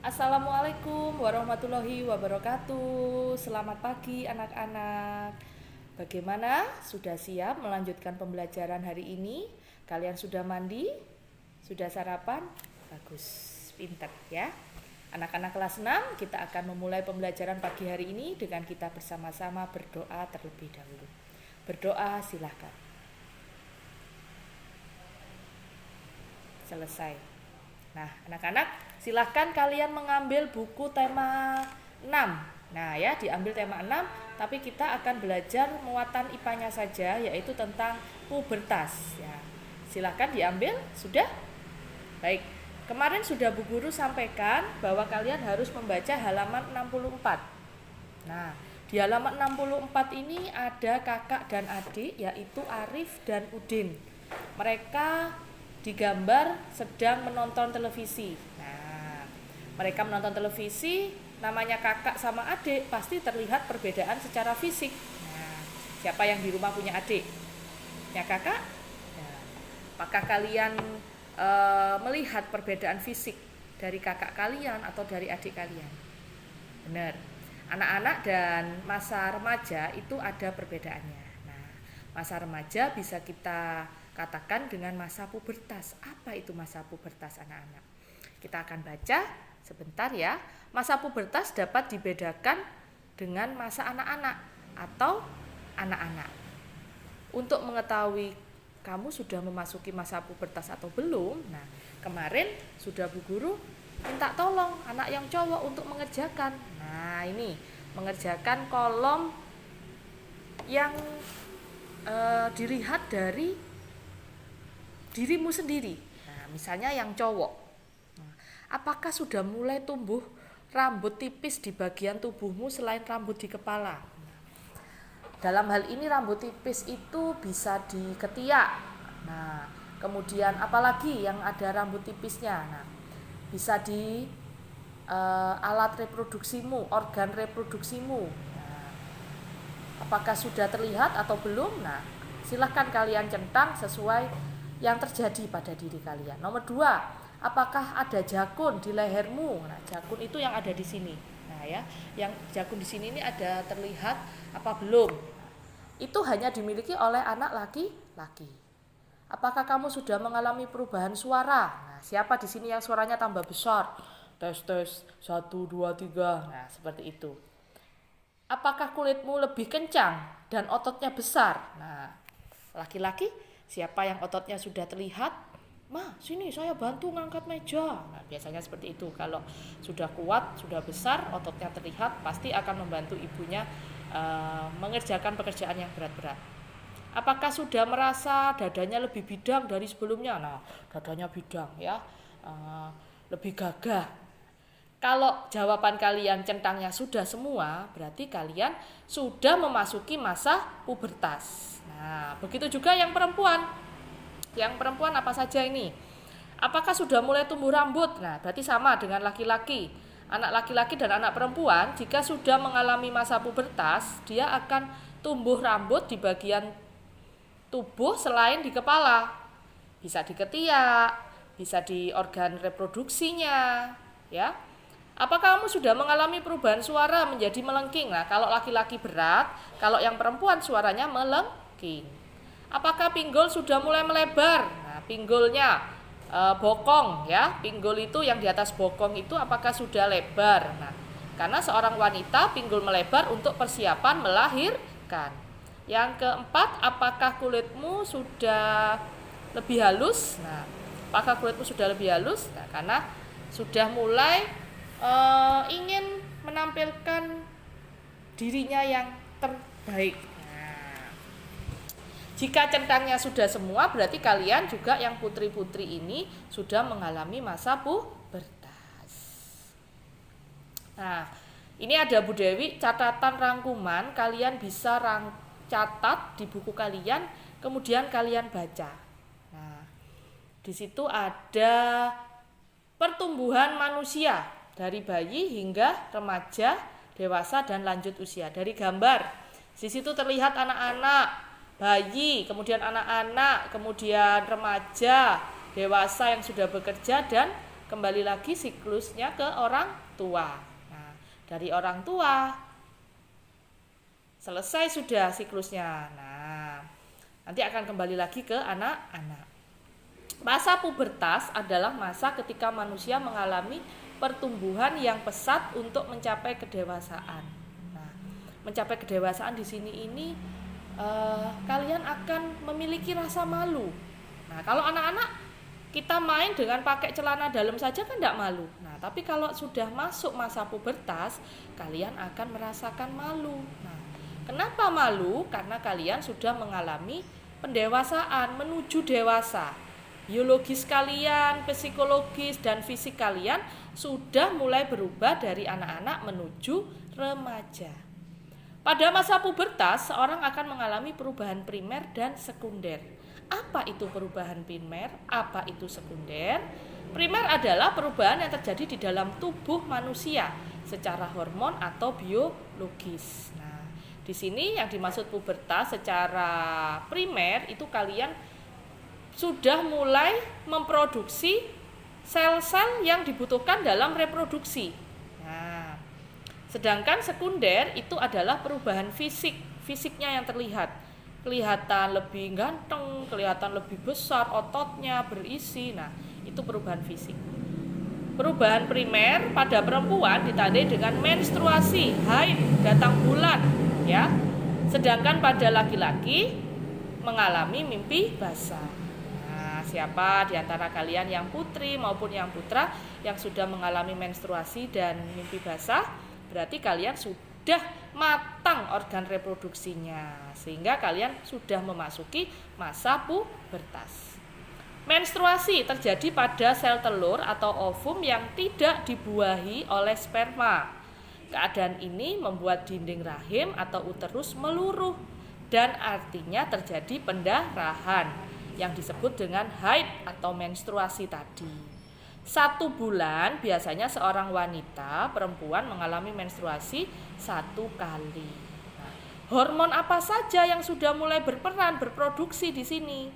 Assalamualaikum warahmatullahi wabarakatuh. Selamat pagi anak-anak. Bagaimana? Sudah siap melanjutkan pembelajaran hari ini? Kalian sudah mandi? Sudah sarapan? Bagus, pintar ya. Anak-anak kelas 6, kita akan memulai pembelajaran pagi hari ini dengan kita bersama-sama berdoa terlebih dahulu. Berdoa silahkan. Selesai. Nah, anak-anak, silahkan kalian mengambil buku tema 6. Nah, ya, diambil tema 6, tapi kita akan belajar muatan IPA-nya saja, yaitu tentang pubertas. Ya, silahkan diambil, sudah? Baik, kemarin sudah Bu Guru sampaikan bahwa kalian harus membaca halaman 64. Nah, di halaman 64 ini ada kakak dan adik, yaitu Arif dan Udin. Mereka digambar sedang menonton televisi. Nah, mereka menonton televisi, namanya kakak sama adik, pasti terlihat perbedaan secara fisik. Nah, siapa yang di rumah punya adik? Ya kakak? Nah, apakah kalian melihat perbedaan fisik dari kakak kalian atau dari adik kalian? Benar. Anak-anak dan masa remaja itu ada perbedaannya. Nah, masa remaja bisa kita katakan dengan masa pubertas. Apa itu masa pubertas anak-anak? Kita akan baca sebentar ya. Masa pubertas dapat dibedakan dengan masa anak-anak atau anak-anak. Untuk mengetahui kamu sudah memasuki masa pubertas atau belum, nah kemarin sudah Bu Guru minta tolong anak yang cowok untuk mengerjakan. Nah ini, mengerjakan kolom yang dilihat dari dirimu sendiri. Nah, misalnya yang cowok, apakah sudah mulai tumbuh rambut tipis di bagian tubuhmu selain rambut di kepala? Dalam hal ini rambut tipis itu bisa di ketiak. Nah, kemudian apalagi yang ada rambut tipisnya? Nah, bisa di alat reproduksimu, organ reproduksimu. Nah, apakah sudah terlihat atau belum? Nah, silahkan kalian centang sesuai yang terjadi pada diri kalian. Nomor 2, apakah ada jakun di lehermu? Nah, jakun itu yang ada di sini. Nah, ya, yang jakun di sini ini ada terlihat apa belum? Itu hanya dimiliki oleh anak laki-laki. Apakah kamu sudah mengalami perubahan suara? Nah, siapa di sini yang suaranya tambah besar? Tes 1 2 3. Nah, seperti itu. Apakah kulitmu lebih kencang dan ototnya besar? Nah, laki-laki siapa yang ototnya sudah terlihat? Ma, sini saya bantu ngangkat meja. Nah, biasanya seperti itu. Kalau sudah kuat, sudah besar, ototnya terlihat, pasti akan membantu ibunya mengerjakan pekerjaan yang berat-berat. Apakah sudah merasa dadanya lebih bidang dari sebelumnya? Nah, dadanya bidang ya, lebih gagah. Kalau jawaban kalian centangnya sudah semua, berarti kalian sudah memasuki masa pubertas. Nah, begitu juga yang perempuan. Yang perempuan apa saja ini? Apakah sudah mulai tumbuh rambut? Nah, berarti sama dengan laki-laki. Anak laki-laki dan anak perempuan, jika sudah mengalami masa pubertas, dia akan tumbuh rambut di bagian tubuh selain di kepala. Bisa di ketiak, bisa di organ reproduksinya, ya. Apakah kamu sudah mengalami perubahan suara menjadi melengking? Nah, kalau laki-laki berat, kalau yang perempuan suaranya melengking. Apakah pinggul sudah mulai melebar? Nah, pinggulnya bokong ya, pinggul itu yang di atas bokong itu apakah sudah lebar? Nah, karena seorang wanita pinggul melebar untuk persiapan melahirkan. Yang keempat, apakah kulitmu sudah lebih halus? Nah, apakah kulitmu sudah lebih halus? Nah, karena sudah mulai ingin menampilkan dirinya yang terbaik. Nah, jika centangnya sudah semua, berarti kalian juga yang putri-putri ini sudah mengalami masa pubertas. Nah, ini ada Bu Dewi catatan rangkuman, kalian bisa catat di buku kalian, kemudian kalian baca. Nah, di situ ada pertumbuhan manusia dari bayi hingga remaja, dewasa dan lanjut usia. Dari gambar, di situ terlihat anak-anak, bayi, kemudian anak-anak, kemudian remaja, dewasa yang sudah bekerja dan kembali lagi siklusnya ke orang tua. Nah, dari orang tua selesai sudah siklusnya. Nah, nanti akan kembali lagi ke anak-anak. Masa pubertas adalah masa ketika manusia mengalami pertumbuhan yang pesat untuk mencapai kedewasaan. Nah, mencapai kedewasaan di sini ini kalian akan memiliki rasa malu. Nah, kalau anak-anak kita main dengan pakai celana dalam saja kan tidak malu. Nah, tapi kalau sudah masuk masa pubertas, kalian akan merasakan malu. Nah, kenapa malu? Karena kalian sudah mengalami pendewasaan menuju dewasa. Biologis kalian, psikologis, dan fisik kalian sudah mulai berubah dari anak-anak menuju remaja. Pada masa pubertas, seorang akan mengalami perubahan primer dan sekunder. Apa itu perubahan primer? Apa itu sekunder? Primer adalah perubahan yang terjadi di dalam tubuh manusia secara hormon atau biologis. Nah, di sini yang dimaksud pubertas secara primer itu kalian sudah mulai memproduksi sel-sel yang dibutuhkan dalam reproduksi. Nah, sedangkan sekunder itu adalah perubahan fisiknya yang terlihat. Kelihatan lebih ganteng, kelihatan lebih besar, ototnya berisi. Nah, itu perubahan fisik. Perubahan primer pada perempuan ditandai dengan menstruasi, haid, datang bulan, ya. Sedangkan pada laki-laki mengalami mimpi basah. Siapa di antara kalian yang putri maupun yang putra yang sudah mengalami menstruasi dan mimpi basah, berarti kalian sudah matang organ reproduksinya, sehingga kalian sudah memasuki masa pubertas. Menstruasi terjadi pada sel telur atau ovum yang tidak dibuahi oleh sperma. Keadaan ini membuat dinding rahim atau uterus meluruh dan artinya terjadi pendarahan yang disebut dengan haid atau menstruasi tadi. 1 bulan biasanya seorang wanita perempuan mengalami menstruasi 1 kali. Nah, hormon apa saja yang sudah mulai berperan berproduksi di sini?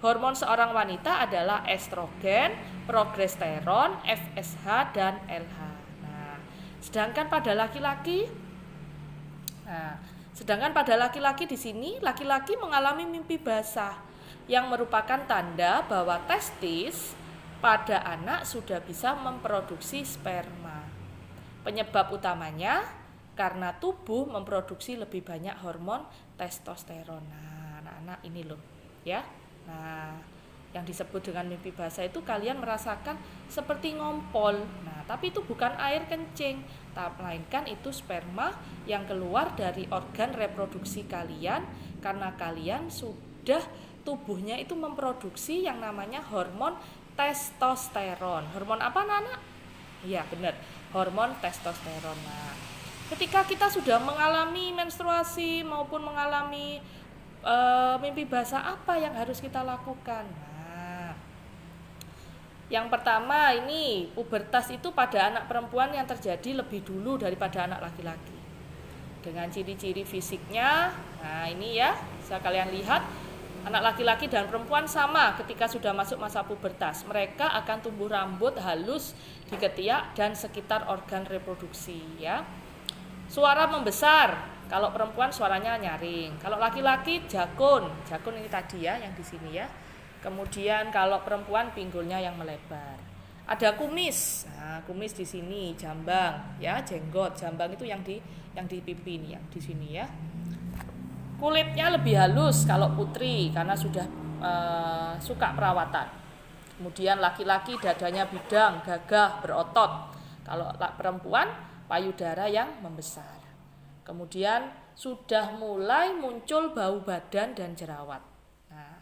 Hormon seorang wanita adalah estrogen, progesteron, FSH dan LH. Nah, sedangkan pada laki-laki di sini laki-laki mengalami mimpi basah yang merupakan tanda bahwa testis pada anak sudah bisa memproduksi sperma. Penyebab utamanya karena tubuh memproduksi lebih banyak hormon testosteron. Nah, anak-anak ini loh, ya. Nah, yang disebut dengan mimpi basah itu kalian merasakan seperti ngompol. Nah, tapi itu bukan air kencing, melainkan itu sperma yang keluar dari organ reproduksi kalian karena kalian sudah tubuhnya itu memproduksi yang namanya hormon testosteron. Hormon apa, anak-anak? Iya, benar. Hormon testosteron. Nah, ketika kita sudah mengalami menstruasi maupun mengalami mimpi basah, apa yang harus kita lakukan? Nah, yang pertama ini pubertas itu pada anak perempuan yang terjadi lebih dulu daripada anak laki-laki. Dengan ciri-ciri fisiknya, nah ini ya, bisa kalian lihat. Anak laki-laki dan perempuan sama ketika sudah masuk masa pubertas. Mereka akan tumbuh rambut halus di ketiak dan sekitar organ reproduksi, ya. Suara membesar. Kalau perempuan suaranya nyaring. Kalau laki-laki jakun. Jakun ini tadi ya yang di sini ya. Kemudian kalau perempuan pinggulnya yang melebar. Ada kumis. Nah, kumis di sini, jambang, ya, jenggot. Jambang itu yang di pipi nih, yang di sini ya. Kulitnya lebih halus kalau putri karena sudah suka perawatan. Kemudian laki-laki dadanya bidang, gagah, berotot. Kalau perempuan payudara yang membesar. Kemudian sudah mulai muncul bau badan dan jerawat. Nah,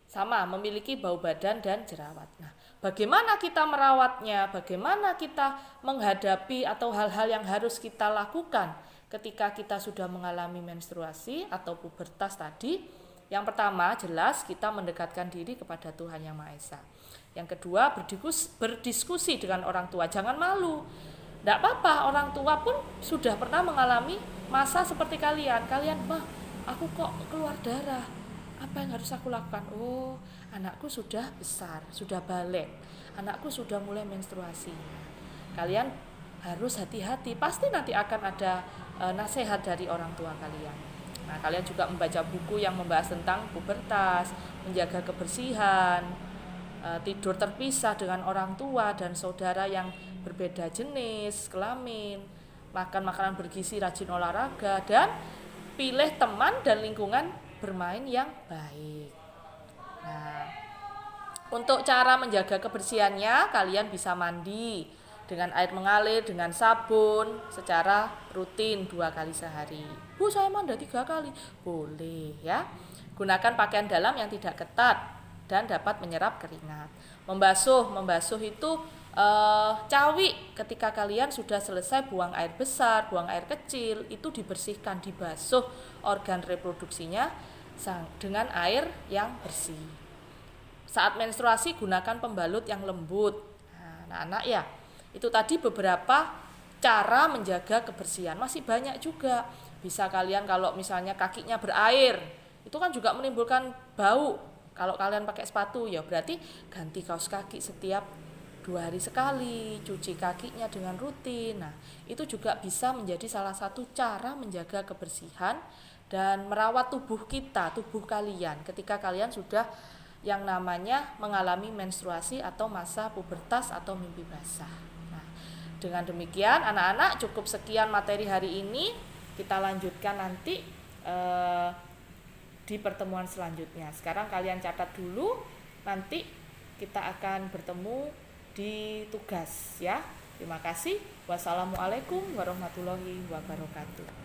sama memiliki bau badan dan jerawat. Nah, bagaimana kita merawatnya? Bagaimana kita menghadapi atau hal-hal yang harus kita lakukan ketika kita sudah mengalami menstruasi atau pubertas tadi? Yang pertama, jelas kita mendekatkan diri kepada Tuhan Yang Maha Esa. Yang kedua, berdiskusi dengan orang tua. Jangan malu. Tidak apa-apa, orang tua pun sudah pernah mengalami masa seperti kalian. Kalian, aku kok keluar darah. Apa yang harus aku lakukan? Oh, anakku sudah besar, sudah balik, anakku sudah mulai menstruasi. Kalian harus hati-hati, pasti nanti akan ada nasihat dari orang tua kalian. Nah, kalian juga membaca buku yang membahas tentang pubertas, menjaga kebersihan, tidur terpisah dengan orang tua dan saudara yang berbeda jenis kelamin, makan makanan bergizi, rajin olahraga, dan pilih teman dan lingkungan bermain yang baik. Nah, untuk cara menjaga kebersihannya, kalian bisa mandi dengan air mengalir, dengan sabun secara rutin 2 kali sehari. Bu, saya mandi 3 kali. Boleh ya. Gunakan pakaian dalam yang tidak ketat dan dapat menyerap keringat. Membasuh itu cawi ketika kalian sudah selesai buang air besar, buang air kecil, itu dibersihkan, dibasuh organ reproduksinya dengan air yang bersih. Saat menstruasi gunakan pembalut yang lembut. Nah, anak-anak ya, itu tadi beberapa cara menjaga kebersihan. Masih banyak juga. Bisa kalian kalau misalnya kakinya berair, itu kan juga menimbulkan bau. Kalau kalian pakai sepatu ya berarti ganti kaos kaki setiap 2 hari sekali, cuci kakinya dengan rutin. Nah, itu juga bisa menjadi salah satu cara menjaga kebersihan dan merawat tubuh kita, tubuh kalian ketika kalian sudah yang namanya mengalami menstruasi atau masa pubertas atau mimpi basah. Nah, dengan demikian anak-anak, cukup sekian materi hari ini. Kita lanjutkan nanti di pertemuan selanjutnya. Sekarang kalian catat dulu, nanti kita akan bertemu di tugas ya. Terima kasih. Wassalamualaikum warahmatullahi wabarakatuh.